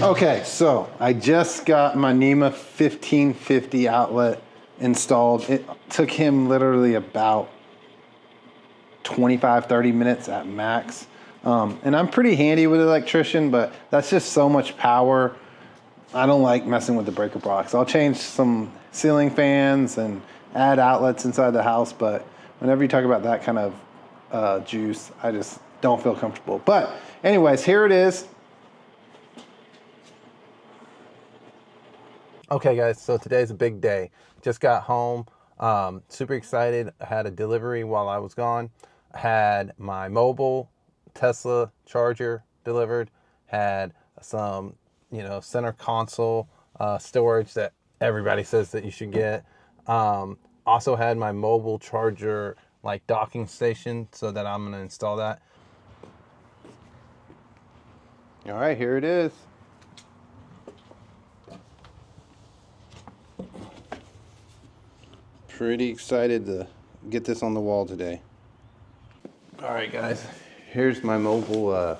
Okay, so I just got my NEMA 1550 outlet installed. It took him literally about 25-30 minutes at max. And I'm pretty handy with an electrician, but that's just so much power. I don't like messing with the breaker box. I'll change some ceiling fans and add outlets inside the house, but whenever you talk about that kind of juice, I just don't feel comfortable. But anyways, here it is. Okay guys, so today's a big day. Just got home, super excited. I had a delivery while I was gone. I had my mobile Tesla charger delivered, had some, center console storage that everybody says that you should get. Also had my mobile charger like docking station, so that I'm gonna install that. All right, here it is. Pretty excited to get this on the wall today. All right guys, here's my mobile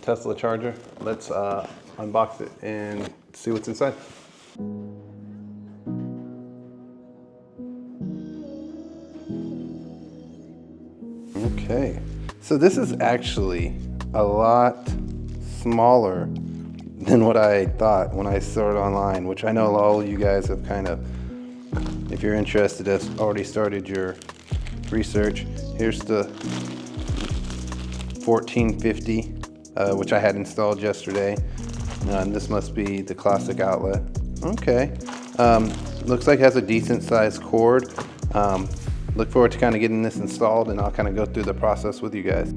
Tesla charger. Let's unbox it and see what's inside. Okay, so this is actually a lot smaller than what I thought when I saw it online, which I know all of you guys have kind of, if you're interested, have already started your research. Here's the 1450, which I had installed yesterday. And this must be the classic outlet. Okay, looks like it has a decent sized cord. Look forward to kind of getting this installed, and I'll kind of go through the process with you guys.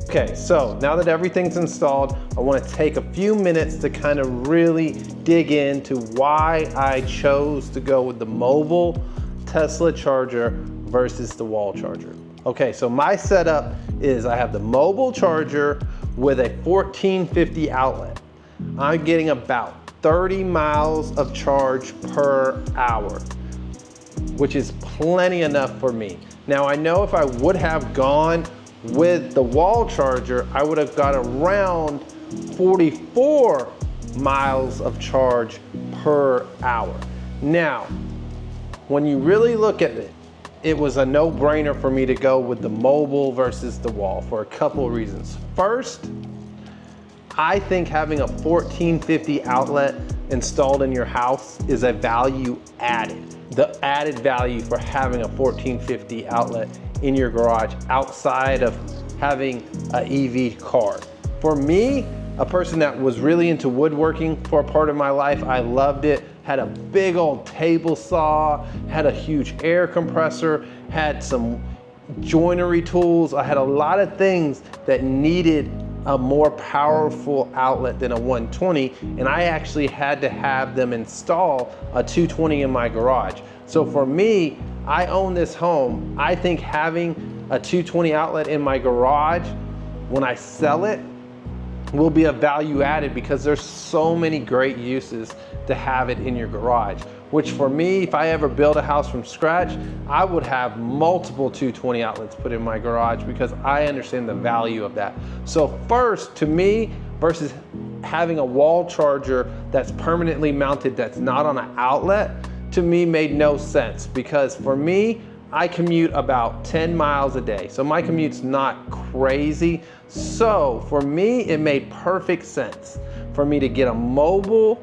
Okay, so now that everything's installed, I want to take a few minutes to kind of really dig into why I chose to go with the mobile Tesla charger versus the wall charger. Okay, so my setup is I have the mobile charger with a 1450 outlet. I'm getting about 30 miles of charge per hour, which is plenty enough for me. Now I know if I would have gone with the wall charger, I would have got around 44 miles of charge per hour. Now, when you really look at it, it was a no-brainer for me to go with the mobile versus the wall for a couple of reasons. First, I think having a 1450 outlet installed in your house is a value added. The added value for having a 1450 outlet in your garage outside of having an EV car. For me, a person that was really into woodworking for a part of my life, I loved it. Had a big old table saw, had a huge air compressor, had some joinery tools. I had a lot of things that needed a more powerful outlet than a 120, and I actually had to have them install a 220 in my garage. So for me, I own this home. I think having a 220 outlet in my garage, when I sell it, will be a value added because there's so many great uses to have it in your garage. Which for me, if I ever build a house from scratch, I would have multiple 220 outlets put in my garage because I understand the value of that. So first, to me, versus having a wall charger that's permanently mounted that's not on an outlet, to me made no sense because for me, I commute about 10 miles a day. So my commute's not crazy. So for me, it made perfect sense for me to get a mobile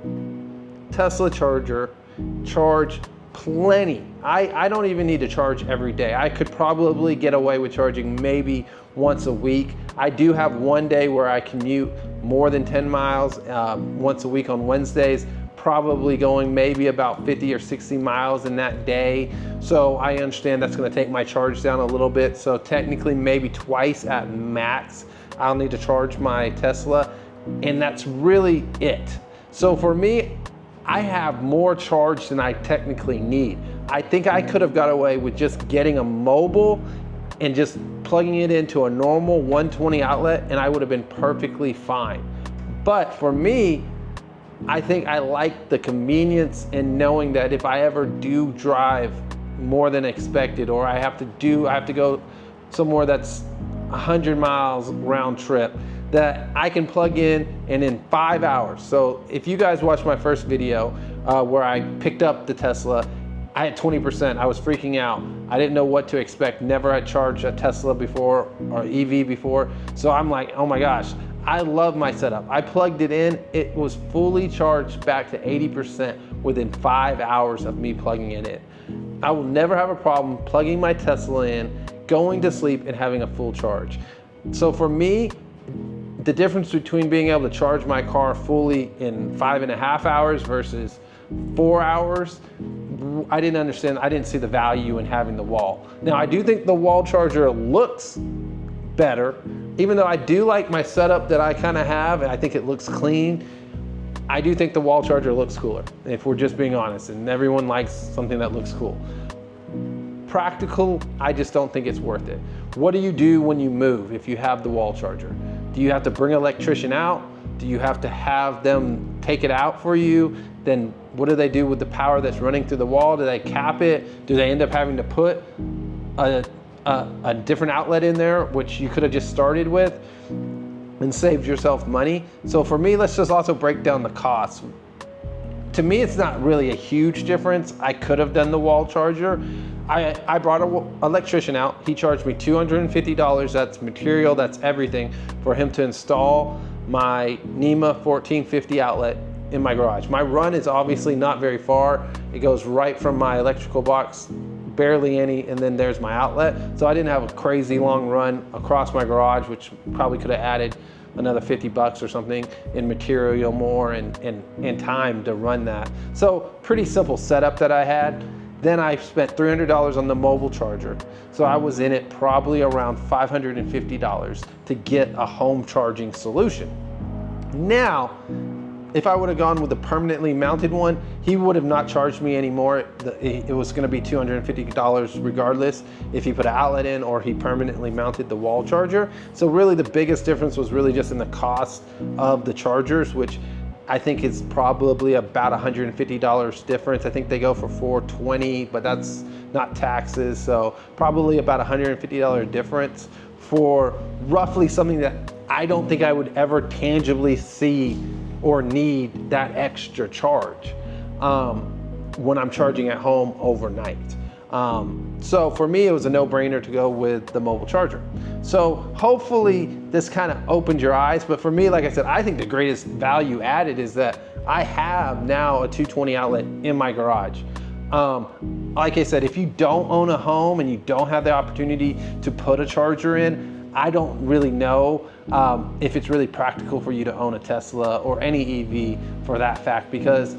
Tesla charger, charge plenty. I don't even need to charge every day. I could probably get away with charging maybe once a week. I do have one day where I commute more than 10 miles once a week on Wednesdays, probably going maybe about 50 or 60 miles in that day. So I understand that's gonna take my charge down a little bit. So technically maybe twice at max, I'll need to charge my Tesla, and that's really it. So for me, I have more charge than I technically need. I think I could have got away with just getting a mobile and just plugging it into a normal 120 outlet, and I would have been perfectly fine. But for me, I think I like the convenience in knowing that if I ever do drive more than expected, or I have to go somewhere that's 100 miles round trip, that I can plug in and in 5 hours. So if you guys watched my first video where I picked up the Tesla, I had 20%. I was freaking out. I didn't know what to expect. Never had charged a Tesla before or EV before. So I'm like, oh my gosh, I love my setup. I plugged it in. It was fully charged back to 80% within 5 hours of me plugging it in. I will never have a problem plugging my Tesla in, going to sleep, and having a full charge. So for me, the difference between being able to charge my car fully in 5.5 hours versus 4 hours, I didn't understand. I didn't see the value in having the wall. Now, I do think the wall charger looks better, even though I do like my setup that I kind of have, and I think it looks clean. I do think the wall charger looks cooler, if we're just being honest, and everyone likes something that looks cool. Practical, I just don't think it's worth it. What do you do when you move if you have the wall charger? Do you have to bring an electrician out? Do you have to have them take it out for you? Then what do they do with the power that's running through the wall? Do they cap it? Do they end up having to put a different outlet in there, which you could have just started with and saved yourself money? So for me, let's just also break down the costs. To me, it's not really a huge difference. I could have done the wall charger. I brought an electrician out. He charged me $250. That's material, that's everything, for him to install my NEMA 1450 outlet in my garage. My run is obviously not very far. It goes right from my electrical box, barely any, and then there's my outlet. So I didn't have a crazy long run across my garage, which probably could have added another 50 bucks or something in material more and time to run that. So pretty simple setup that I had. Then I spent $300 on the mobile charger. So I was in it probably around $550 to get a home charging solution. Now, if I would have gone with a permanently mounted one, he would have not charged me anymore. It was gonna be $250 regardless if he put an outlet in or he permanently mounted the wall charger. So really the biggest difference was really just in the cost of the chargers, which I think it's probably about $150 difference. I think they go for $420, but that's not taxes. So probably about $150 difference for roughly something that I don't think I would ever tangibly see or need that extra charge when I'm charging at home overnight. So for me, it was a no-brainer to go with the mobile charger. So hopefully this kind of opened your eyes, but for me, like I said, I think the greatest value added is that I have now a 220 outlet in my garage. Like I said, if you don't own a home and you don't have the opportunity to put a charger in, I don't really know if it's really practical for you to own a Tesla or any EV for that fact, because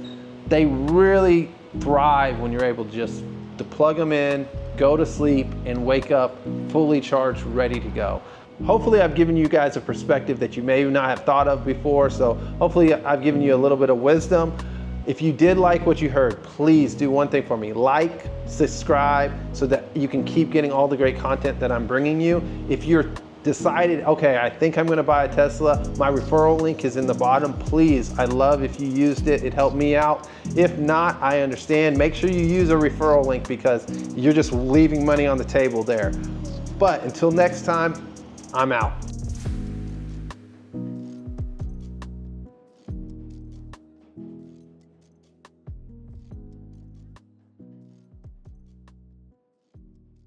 they really thrive when you're able to just plug them in, go to sleep, and wake up fully charged, ready to go. Hopefully I've given you guys a perspective that you may not have thought of before, so hopefully I've given you a little bit of wisdom. If you did like what you heard, please do one thing for me. Like, subscribe, so that you can keep getting all the great content that I'm bringing you. If you're decided, okay, I think I'm gonna buy a Tesla, my referral link is in the bottom. Please, I'd love if you used it. It helped me out. If not, I understand. Make sure you use a referral link because you're just leaving money on the table there. But until next time, I'm out.